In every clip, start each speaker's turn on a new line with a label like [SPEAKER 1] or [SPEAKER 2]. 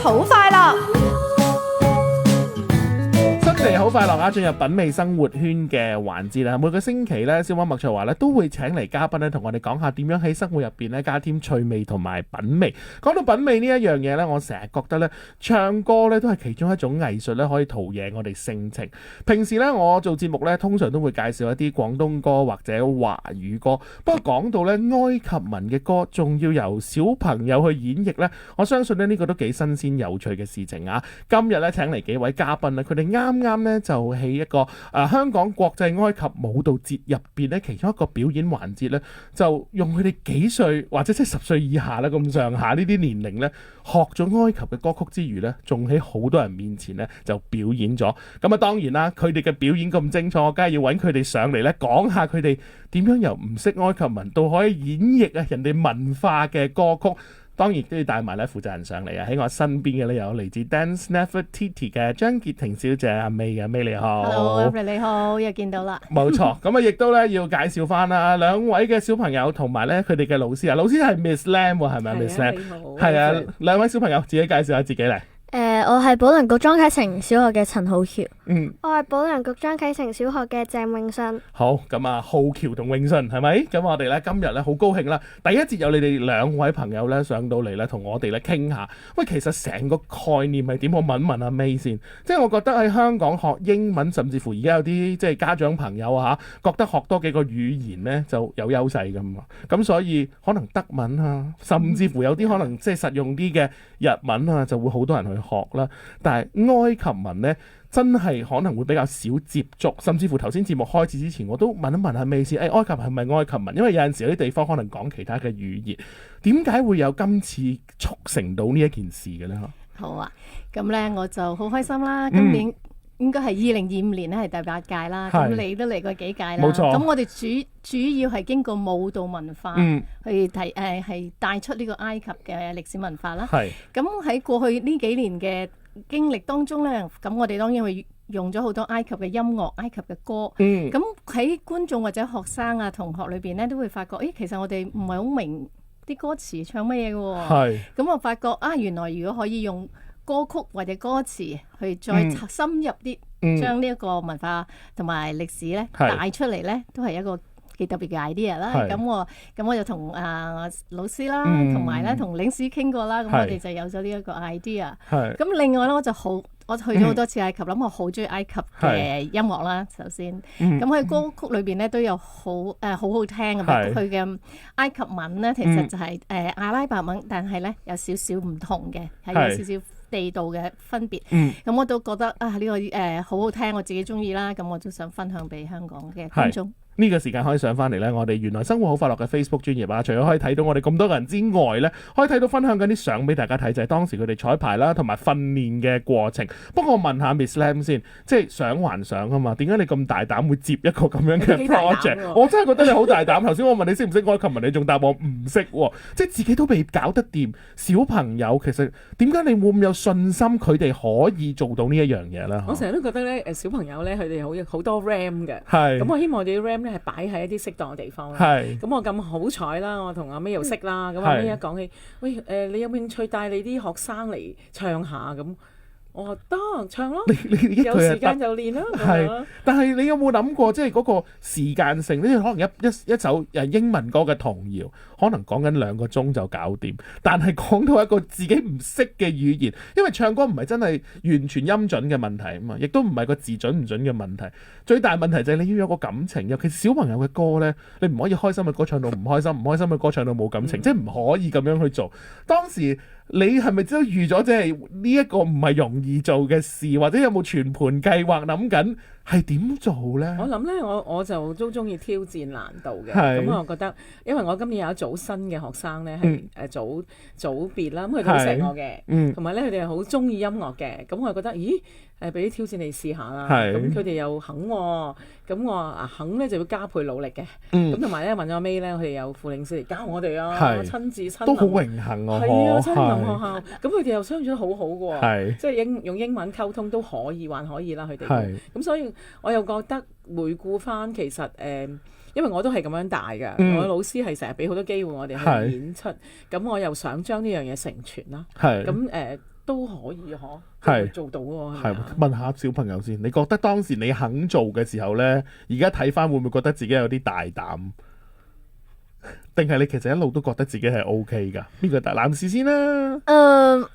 [SPEAKER 1] 好快樂。
[SPEAKER 2] 新年好快樂啊！進入品味生活圈嘅環節啦，每個星期咧，小馬麥卓華咧都會請嚟嘉賓咧，同我哋講下點樣喺生活入邊咧加添趣味同埋品味。講到品味呢一樣嘢咧，我成日覺得咧，唱歌咧都係其中一種藝術咧，可以陶冶我哋性情。平時咧我做節目咧，通常都會介紹一啲廣東歌或者華語歌。不過講到咧埃及文嘅歌，仲要由小朋友去演繹咧，我相信咧呢個都幾新鮮有趣嘅事情啊！今日咧請嚟幾位嘉賓咧，佢哋啱咧就喺一個香港國際埃及舞蹈節入邊咧，其中一個表演環節咧，就用佢哋幾歲或者即係10歲以下啦咁上下呢啲年齡咧，學咗埃及嘅歌曲之餘咧，仲喺好多人面前咧就表演咗。咁啊當然啦，佢哋嘅表演咁精彩，我梗係要揾佢哋上嚟咧講下佢哋點樣由唔識埃及文到可以演繹啊人哋文化嘅歌曲。當然都要帶埋咧負責人上嚟啊！喺我身邊嘅咧有嚟自 Dance Nefertiti 嘅張潔婷小姐阿 May 嘅 May 你好
[SPEAKER 1] Hello， 你好，又見到啦。
[SPEAKER 2] 冇錯，咁啊亦都咧要介紹翻啦兩位嘅小朋友同埋咧佢哋嘅老師啊，老師係 Miss Lam 喎，係咪 Miss Lam？
[SPEAKER 3] 你好，
[SPEAKER 2] 係啊，兩位小朋友自己介紹下自己嚟。
[SPEAKER 4] 我係保良局莊啟成小學嘅陳浩橋。
[SPEAKER 5] 我係保良局莊啟成小學嘅鄭永信。
[SPEAKER 2] 好，咁啊，浩橋同永信係咪？咁我哋咧今日咧好高興啦，第一節有你哋兩位朋友咧上到嚟咧，同我哋咧傾下。喂，其實成個概念係點？我問問阿 May 先。即係我覺得喺香港學英文，甚至乎而家有啲即係家長朋友啊，覺得學多幾個語言咧就有優勢㗎嘛。咁所以可能德文啊，甚至乎有啲可能即係實用啲嘅日文啊，就會好多人去學啦。但係埃及文咧，真係可能會比較少接觸，甚至乎頭先節目開始之前，我都問一問下May先。埃及係咪埃及文？因為有陣時有啲地方可能講其他嘅語言，點解會有今次促成到呢一件事嘅咧？
[SPEAKER 1] 好啊，咁咧我就好開心啦。今年應該係2025年咧係第8屆啦，咁你都嚟過幾屆啦。
[SPEAKER 2] 冇錯。咁
[SPEAKER 1] 我哋主要係經過舞蹈文化去係帶出呢個埃及嘅歷史文化啦。係。咁喺過去呢幾年嘅經歷當中咧，咁我哋當然會用咗好多埃及嘅音樂、埃及嘅歌。咁喺觀眾或者學生啊、同學裏邊咧，都會發覺，其實我哋唔係好明啲歌詞唱乜嘢嘅喎。係。咁我發覺原來如果可以用歌曲或者歌詞去再深入啲，將呢一個文化同埋歷史咧帶出嚟咧，都係一個幾特別嘅 idea 啦。咁我就同老師啦，同埋咧同領事傾過啦，咁我哋就有咗呢一個 idea。咁另外咧，我去咗好多次埃及啦，我好中意埃及嘅音樂啦。首先，咁喺歌曲裏邊咧都有好好聽嘅，佢嘅埃及文咧其實就係阿拉伯文，但係咧有少少唔同嘅，係有少少地道嘅分別。咁我都覺得呢個好好聽，我自己中意啦。咁我都想分享俾香港嘅觀眾。
[SPEAKER 2] 呢個時間可以上翻嚟咧，我哋原來生活好快樂嘅 Facebook 專頁啊，除咗可以睇到我哋咁多個人之外咧，可以睇到分享緊啲相俾大家睇，就係當時佢哋彩排啦，同埋訓練嘅過程。不過我問下 Miss Lam 先，即係想還想啊嘛？點解你咁大膽會接一個咁樣嘅 project？我真係覺得你好大膽。頭先我問你識唔識埃及文，你仲答我唔識喎，即係自己都未搞得掂。小朋友其實點解你會咁有信心佢哋可以做到呢一樣嘢咧？
[SPEAKER 3] 我成日都覺得咧，小朋友咧佢哋好多 RAM 嘅，
[SPEAKER 2] 咁
[SPEAKER 3] 我希望我哋啲 RAM 咧係擺喺一啲適當嘅地方啦。咁我咁好彩啦，我同阿 May 又識啦。咁阿 May 一講起，喂你有冇興趣帶你啲學生嚟唱下咁？我話得唱咯，有時間就練啦。
[SPEAKER 2] 但係你有冇諗過，即係嗰個時間性？呢可能一首英文歌嘅童謠，可能講緊2個鐘就搞掂。但係講到一個自己唔識嘅語言，因為唱歌唔係真係完全音準嘅問題啊嘛，亦都唔係個字準唔準嘅問題。最大問題就係你要有個感情，尤其是小朋友嘅歌呢，你唔可以開心嘅歌唱到唔開心，唔開心嘅歌唱到冇感情，即係唔可以咁樣去做。當時你係咪都預咗，即係呢一個唔係容易做嘅事，或者有冇全盤計劃諗緊係點做呢？
[SPEAKER 3] 我諗咧，我就都中意挑戰難度嘅。咁我覺得，因為我今年有一組新嘅學生咧，係組別啦，咁佢哋好錫我嘅，同埋咧佢哋係好中意音樂嘅。咁我覺得，咦？俾啲挑戰你試下啦。咁佢哋又肯喎，咁我話肯咧就要加倍努力嘅。咁同埋咧問咗 May 咧，佢哋有副領事嚟教我哋啊，親自親臨。
[SPEAKER 2] 都好榮幸啊！
[SPEAKER 3] 係啊，親臨學校。咁佢哋又相處得好好嘅喎，即係用英文溝通都可以，還可以啦佢哋。咁所以我又覺得回顧翻其實因為我都係咁樣大嘅，我老師係成日俾好多機會我哋去演出，咁我又想將呢樣嘢成全啦。咁都可以嗬，
[SPEAKER 2] 係
[SPEAKER 3] 做到喎。
[SPEAKER 2] 係問下小朋友先，你覺得當時你肯做嘅時候咧，而家睇翻會唔會覺得自己有啲大膽？定係你其實一路都覺得自己係 OK 㗎？邊個大男士先啦？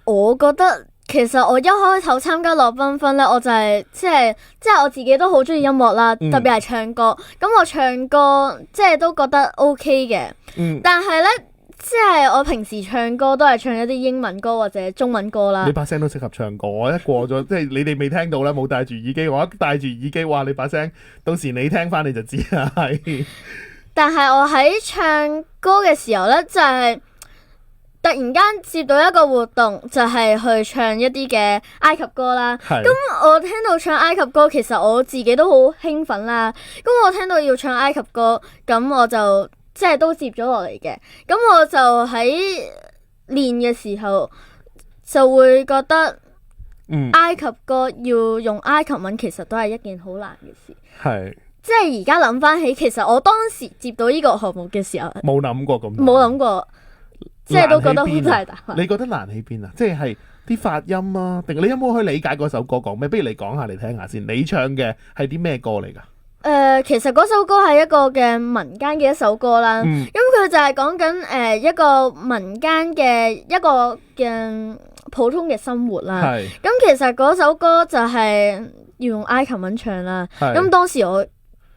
[SPEAKER 4] 我覺得其實我一開頭參加樂繽紛咧，我就係即係我自己都好中意音樂啦，特別係唱歌。咁我唱歌即係都覺得 OK 嘅。但係咧，即係我平時唱歌都係唱一啲英文歌或者中文歌啦。
[SPEAKER 2] 你把聲都適合唱歌，我一過咗即係你哋未聽到咧，冇戴住耳機，我一戴住耳機，哇！你把聲到時你聽翻你就知啦，係。但
[SPEAKER 4] 係我喺唱歌嘅時候咧，就係突然間接到一個活動，就係去唱一啲嘅埃及歌啦。咁我聽到唱埃及歌，其實我自己都好興奮啦。咁我聽到要唱埃及歌，咁我就即係都接咗落嚟嘅。咁我就喺練嘅時候就會覺得，埃及歌要用埃及文，其實都係一件好難嘅事。
[SPEAKER 2] 係。
[SPEAKER 4] 即係而家諗翻起，其實我當時接到呢個項目嘅時候，
[SPEAKER 2] 冇諗過咁，
[SPEAKER 4] 冇諗過，即係都覺得好大大。
[SPEAKER 2] 你覺得難喺邊啊？即係啲發音啊，定你有冇去理解嗰首歌講咩？不如你講下嚟聽下先。你唱嘅係啲咩歌嚟㗎？
[SPEAKER 4] 其實嗰首歌係一個嘅民間嘅一首歌啦。咁佢就係講緊一個民間嘅一個嘅普通嘅生活啦。咁其實嗰首歌就係要用埃及文唱啦。咁當時我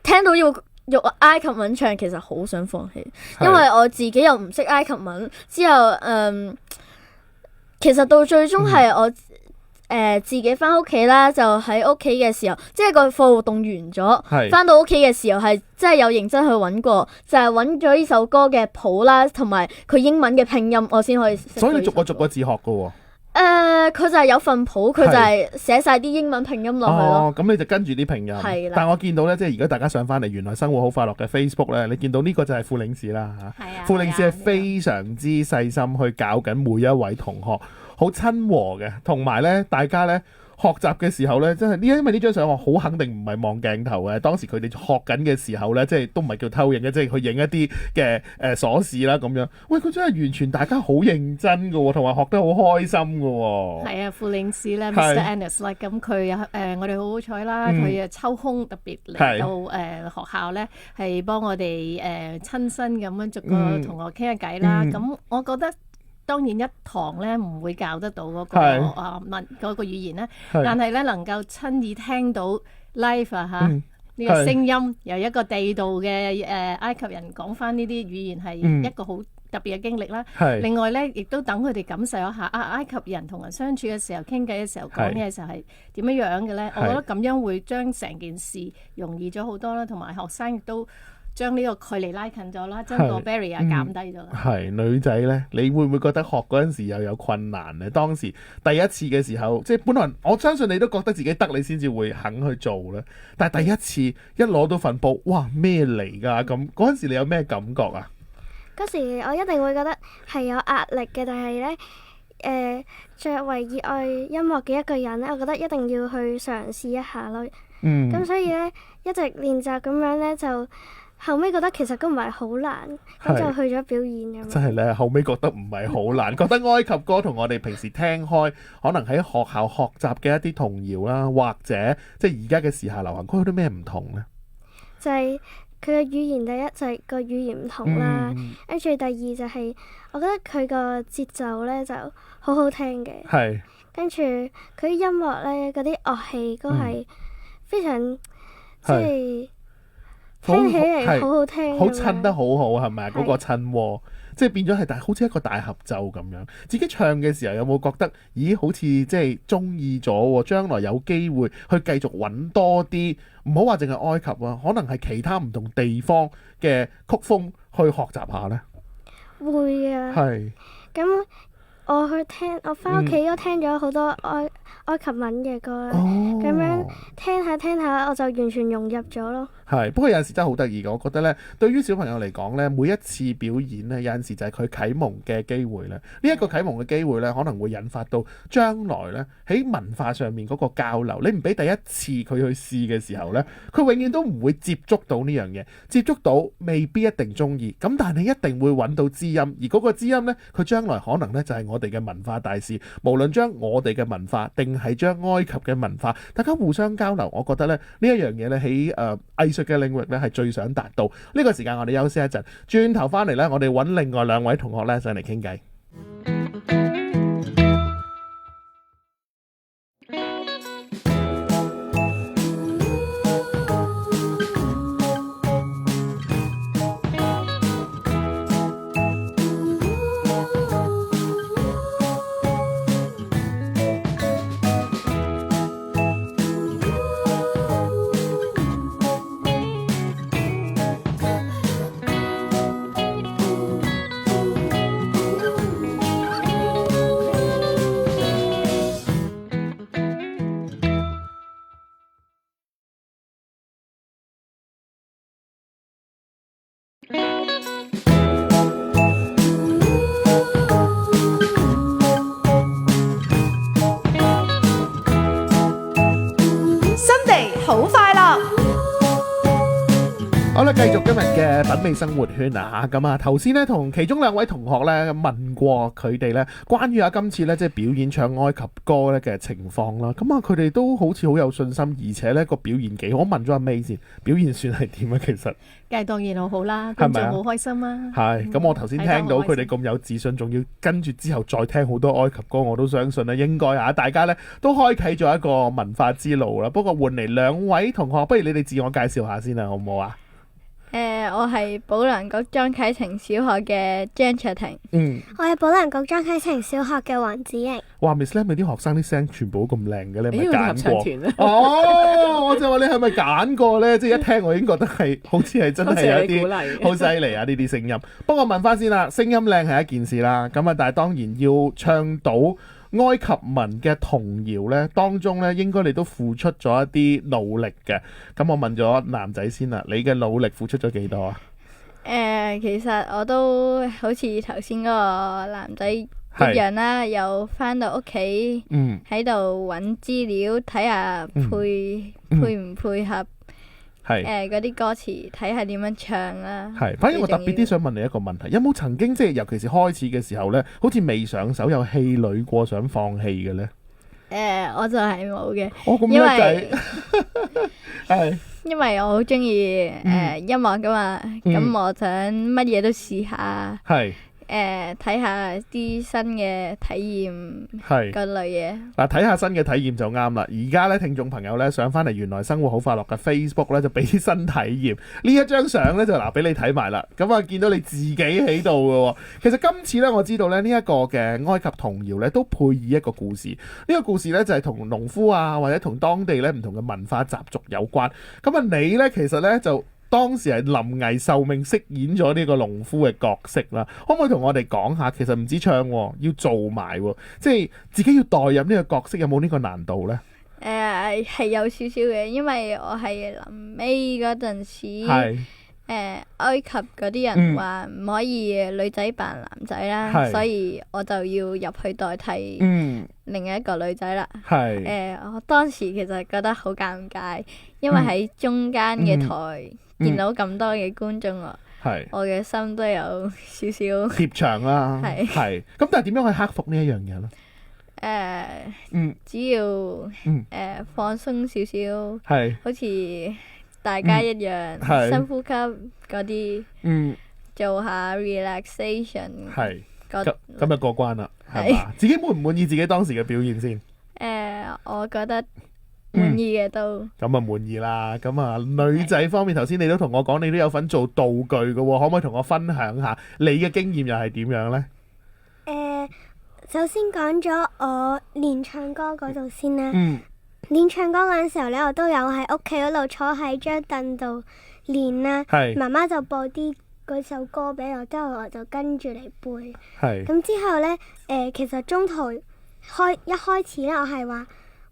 [SPEAKER 4] 聽到要用埃及文唱，其實好想放棄，因為我自己又唔識埃及文。之後其實到最終係我自己翻屋企啦，就喺屋企嘅時候，即係個課活動完咗，翻到屋企嘅時候係真係有認真去揾過，就係揾咗呢首歌嘅譜啦，同埋佢英文嘅拼音，我先可以識。
[SPEAKER 2] 所以你逐個字學㗎喎。
[SPEAKER 4] 佢就係有份譜，佢就係寫晒啲英文拼音落去咯。
[SPEAKER 2] 咁你就跟住啲拼音。係啦。但我見到咧，即係而家大家上翻嚟，原來生活好快樂嘅 Facebook 咧，你見到呢個就係副領事啦嚇。係啊。副領事係非常之細心去教緊每一位同學，好親和嘅，同埋咧大家咧學習嘅時候咧，真係因為呢張相我好肯定唔係望鏡頭嘅。當時佢哋學緊嘅時候咧，即係都唔係叫偷影嘅，即係去影一啲嘅鎖匙啦咁樣。喂，佢真係完全大家好認真㗎喎，同埋學得好開心㗎喎。係啊，
[SPEAKER 1] 副領事咧 Mr. Ennis 啦，咁佢我哋好好彩啦，佢抽空特別嚟到學校咧，係幫我哋親身咁樣逐個同學傾下偈啦。咁我覺得。當然一堂咧唔會教得到嗰個嗰個語言咧，但係咧能夠親耳聽到 live 呢個聲音，由一個地道嘅埃及人講翻呢啲語言係一個好特別嘅經歷啦。另外咧，亦都等佢哋感受一下埃及人同人相處嘅時候、傾偈嘅時候、講嘢嘅時候係點樣嘅咧。我覺得咁樣會將成件事容易咗好多啦，同埋學生亦都將呢個距離拉近咗啦，將個 barrier 減低咗啦。係
[SPEAKER 2] 女仔呢，你會唔會覺得學嗰陣時又有困難呢？當時第一次嘅時候，即係本來我相信你都覺得自己得，你先至會肯去做咧。但係第一次一攞到份報，哇咩嚟㗎？咁嗰陣時你有咩感覺啊？
[SPEAKER 5] 嗰時我一定會覺得係有壓力嘅，但係呢，作為熱愛音樂嘅一個人咧，我覺得一定要去嘗試一下咯。咁所以呢，一直練習咁樣呢，就後尾覺得其實都唔係好難，咁就去咗表演咁。真係咧，後尾覺得唔係好難，覺得埃及歌同我哋平時聽開，可能喺學校學習嘅一啲童謠啦，或者即係而家嘅時下流行歌有啲咩唔同呢？就係佢嘅語言，第一就係個語言唔同啦，跟住第二就係我覺得佢個節奏咧就好好聽嘅，係跟住佢啲音樂咧，嗰啲樂器都係非常即係。聽起嚟好好聽，好襯得好好，係咪？嗰個襯喎，即係變咗係好似一個大合奏咁樣。自己唱嘅時候有冇覺得，咦，好似即係中意咗喎？將來有機會去繼續揾多啲，唔好話淨係埃及啊，可能係其他唔同地方嘅曲風去學習下呢？會啊，係。咁我去聽，我翻屋企都聽咗好多埃及文嘅歌啦，咁樣聽下聽下，我就完全融入咗咯。
[SPEAKER 2] 係，不過有陣時真係好得意嘅，我覺得咧，對於小朋友嚟講咧，每一次表演咧，有陣時就係佢啟蒙嘅機會咧。呢一個啟蒙嘅機會咧，可能會引發到將來咧喺文化上面嗰個交流。你唔俾第一次佢去試嘅時候咧，佢永遠都唔會接觸到呢樣嘢，接觸到未必一定中意。咁但係你一定會揾到知音，而嗰個知音咧，佢將來可能咧就係我哋嘅文化大使。無論將我哋嘅文化定係將埃及嘅文化，大家互相交流，我覺得咧呢一樣嘢咧喺藝術嘅領域咧係最想達到。呢個時間我哋休息一陣，轉頭翻嚟咧，我哋揾另外兩位同學咧上嚟傾偈。
[SPEAKER 6] 好快樂！
[SPEAKER 2] 好啦，繼續今日嘅品味生活圈啊！咁啊，頭先咧同其中兩位同學咧問過佢哋咧關於今次咧即係表演唱埃及歌咧嘅情況啦。咁啊，佢哋都好似好有信心，而且咧個表現幾好。我問咗阿 May 先，表現算係點啊？其實
[SPEAKER 1] 梗係當然好好啦，觀眾好開心啊！
[SPEAKER 2] 係咁，我頭先聽到佢哋咁有自信，仲要跟住之後再聽好多埃及歌，我都相信咧應該啊，大家咧都開啟咗一個文化之路啦。不過換嚟兩位同學，不如你哋自我介紹下先啦，好唔好啊？
[SPEAKER 4] 我係保良局莊啟程小學嘅張卓婷。
[SPEAKER 5] 我係保良局莊啟程小學嘅黃子瑩。
[SPEAKER 2] 哇 ，Miss Lam，你啲學生啲聲全部都咁靚嘅，你係咪揀過？
[SPEAKER 3] 哦，
[SPEAKER 2] 我就話你係咪揀過咧？即係一聽我已經覺得係好似係真係有啲好犀利啊！呢啲聲音。不過問翻先啦，聲音靚係一件事啦，咁啊，但係當然要唱到埃及文嘅童謠咧，當中咧應該你都付出咗一啲努力嘅。咁我問咗男仔先啦，你嘅努力付出咗幾多啊？
[SPEAKER 4] 其實我都好似頭先嗰個男仔一樣啦，有翻到屋企喺度揾資料睇下配唔配合。嗰啲歌詞睇下點樣唱啦。
[SPEAKER 2] 反而我特別啲想問你一個問題，有冇曾經即係尤其是開始嘅時候呢，好似未上手有氣餒過想放棄嘅呢？
[SPEAKER 4] 我就係冇嘅。
[SPEAKER 2] 咁叻仔。係。
[SPEAKER 4] 因為我好中意音樂噶嘛，咁我想乜嘢都試下。係。睇下啲新嘅體驗，嗰類嘢。嗱，睇下新嘅體驗就啱啦。而家咧，聽眾朋友咧上翻嚟原來生活好快樂嘅 Facebook 咧，就俾啲新體驗。呢一張相咧就俾你睇埋啦。咁啊，見到你自己喺度嘅。其實今次咧，我知道咧呢一個嘅埃及童謠咧都配以一個故事。呢個故事咧就係同農夫啊，或者同當地咧唔同嘅文化習俗有關。咁啊，你咧其實咧就當時係臨危受命飾演咗呢個農夫嘅角色啦，可唔可以同我哋講下？其實唔止唱，要做埋，即係自己要代入呢個角色，有冇呢個難度呢？係有少少嘅，因為我係臨尾嗰陣時，埃及嗰啲人話唔可以女仔扮男仔啦，所以我就要入去代替另一個女仔啦。我當時其實覺得好尷尬，因為喺中間嘅台。見到咁多嘅觀眾啊，我嘅心都有少少貼場啦。係咁，但係點樣去克服呢一樣嘢咧？只要放鬆少少，好似大家一樣，深呼吸嗰啲，做下 relaxation，咁就過關啦，係嘛？自己滿唔滿意自己當時嘅表現先？我覺得滿意嘅都咁啊，滿意啦。咁啊，女仔方面，頭先你都同我講，你都有份做道具嘅，可唔可以同我分享下你嘅經驗又係點樣呢？
[SPEAKER 5] 首先講咗我練唱歌嗰度先啦。練唱歌嗰陣時候咧，我都有喺屋企嗰度坐喺張凳度練啦。媽媽就播啲嗰首歌俾我，之後我就跟住嚟背。咁之後咧，其實中途一開始咧，我係話，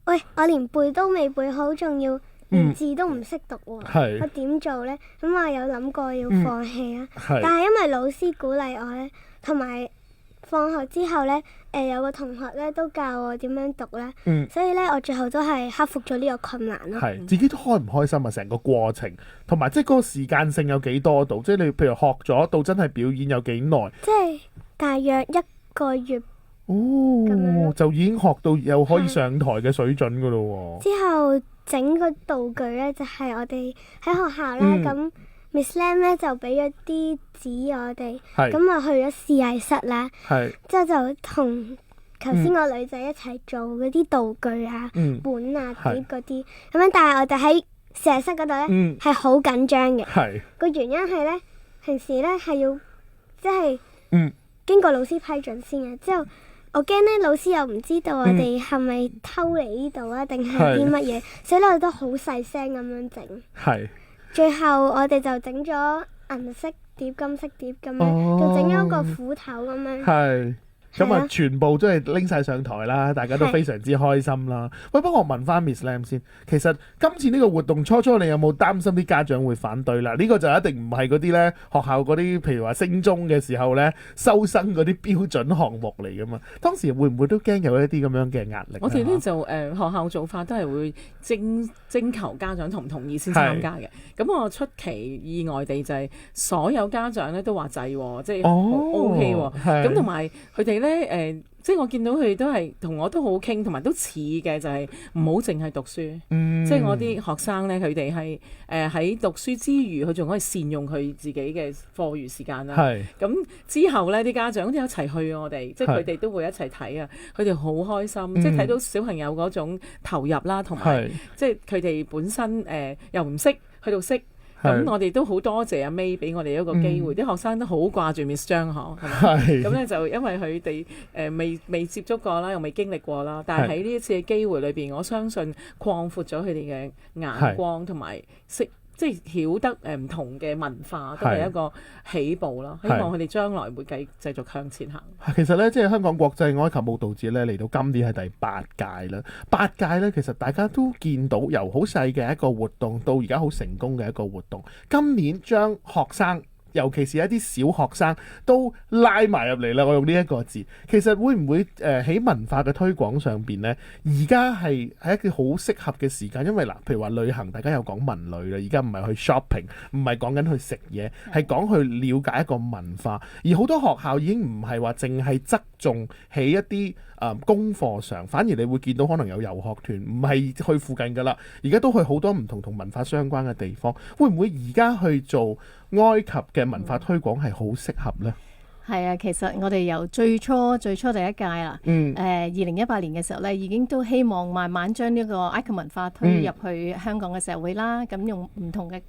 [SPEAKER 5] 喂，我連背都未背好，仲要連字都唔識讀喎，我點做呢？咁我有諗過要放棄啊，但係因為老師鼓勵我呢，同埋放學之後呢，有個同學呢都教我點樣讀呢，所以呢，我最後都係克服咗呢個困難咯。
[SPEAKER 2] 係自己都開唔開心啊？成個過程同埋即係嗰個時間性有幾多度？即係你譬如學咗到真係表演有幾耐？
[SPEAKER 5] 即係大約1個月。
[SPEAKER 2] 就已經學到又可以上台嘅水準噶咯喎。
[SPEAKER 5] 之後整個道具呢，就係我哋喺學校啦，咁 Miss Lam 呢就俾咗啲紙我哋，咁啊去咗試藝室啦，之後就同頭先個女仔一齊做嗰啲道具啊、本啊、碟嗰啲，咁樣。但係我哋喺試藝室嗰度呢，係好緊張嘅，個原因係呢，平時呢係要即係經過老師批准先嘅，之後。我驚咧，老師又唔知道我哋係咪偷嚟呢度啊，定係啲乜嘢，所以我哋都好細聲咁樣整。最後我哋就整咗銀色碟、金色碟咁樣，仲整咗個斧頭咁樣。
[SPEAKER 2] 咁啊，全部都係拎晒上台啦，大家都非常之開心啦。喂，不過我問翻 Miss Lam 先，其實今次呢個活動初你有冇擔心啲家長會反對啦？呢個就一定唔係嗰啲咧學校嗰啲，譬如話升中嘅時候咧收生嗰啲標準項目嚟噶嘛。當時會唔會都驚有一啲咁樣嘅壓力？
[SPEAKER 3] 我哋咧就學校做法都係會徵求家長同唔同意先參加嘅。咁我出奇意外地就係所有家長咧都話制喎，即係 OK 喎。咁同埋佢哋咧即係我見到佢哋都係同我都好傾，同埋都似嘅就係唔好淨係讀書。即係我啲學生咧，佢哋係喺讀書之餘，佢仲可以善用佢自己嘅課餘時間啦。咁之後咧，啲家長都一齊去我哋，即係佢哋都會一齊睇啊。佢哋好開心，即係睇到小朋友嗰種投入啦，同埋即係佢哋本身又唔識去到識。咁我哋都好多謝阿 May 俾我哋一個機會，啲學生都好掛住 Miss 張嗬，咁咧就因為佢哋未接觸過啦，又未經歷過啦，但係喺呢一次嘅機會裏邊，我相信擴闊咗佢哋嘅眼光同埋識。即係曉得唔同嘅文化都係一個起步咯，希望佢哋將來會繼續向前行。
[SPEAKER 2] 其實咧，即係香港國際埃及舞蹈節咧，嚟到今年係第8屆啦。8屆咧，其實大家都見到由好細嘅一個活動到而家好成功嘅一個活動。今年將學生，尤其是一啲小學生都拉埋入嚟啦，我用呢一個字。其實會唔會喺文化嘅推廣上邊呢？而家係一個好適合嘅時間，因為嗱，譬如話旅行，大家有講文旅啦，而家唔係去 shopping，唔係講緊去食嘢，係講去了解一個文化。而好多學校已經唔係話淨係側重喺一啲功課上，反而你會見到可能有遊學團，唔係去附近噶啦，而家都去好多唔同文化相關嘅地方。會唔會而家去做埃及嘅文化推廣係好適合呢？
[SPEAKER 1] 係啊，其實我哋由最初第一屆啦，2018年嘅時候咧，已經都希望慢慢將呢個埃及文化推入去香港嘅社會啦。咁用唔同嘅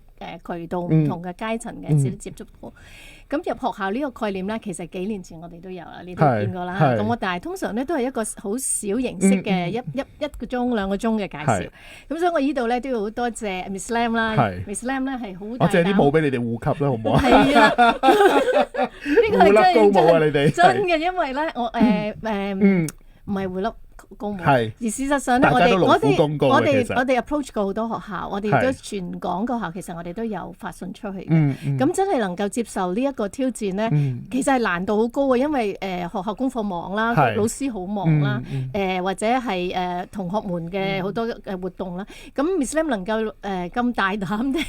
[SPEAKER 1] 渠道、唔同嘅階層嘅人接觸到。咁入學校呢個概念咧，其實幾年前我哋都有啦，你都見過啦。咁但係通常咧都係一個好小形式嘅一個鐘、2個鐘嘅介紹。咁所以我呢度咧都要好多謝 Miss Lam 啦。Miss Lam 咧係好大膽。我借啲舞俾你哋護級啦，好唔好啊？係啊，呢個係真係
[SPEAKER 2] 高舞啊！你哋
[SPEAKER 1] 真嘅，因為咧我唔係會粒高舞，而事實上咧，我哋 approach 過好多學校，我哋都全港個校，其實我哋都有發信出去嘅。咁真係能夠接受呢一個挑戰咧，其實係難度好高嘅，因為學校功課忙啦，老師好忙啦，或者係同學們嘅好多嘅活動啦。咁 Miss Lam 能夠咁大膽地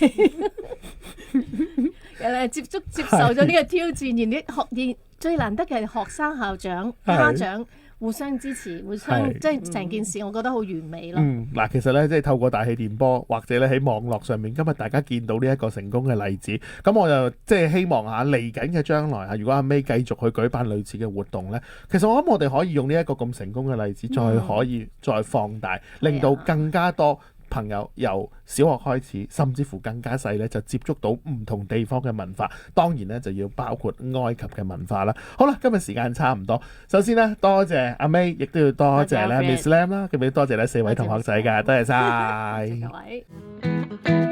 [SPEAKER 1] 接受咗呢個挑戰，而最難得嘅係學生、校長、家長互相支持，互相即係成件事，我覺得好完美咯。
[SPEAKER 2] 嗱，其實咧，即係透過大氣電波，或者咧喺網絡上面，今日大家見到呢一個成功嘅例子，咁我就即係希望嚟緊嘅將來如果阿 May 繼續去舉辦類似嘅活動咧，其實我諗我哋可以用呢一個咁成功嘅例子，再放大，令到更加多朋友由小學開始，甚至乎更加細咧，就接觸到唔同地方嘅文化。當然咧，就要包括埃及嘅文化啦。好啦，今日時間差唔多。首先呢，多謝阿 May，亦都要多謝咧 Miss Lam 啦，咁亦多謝呢4位同學仔㗎，多謝晒。
[SPEAKER 1] 各位。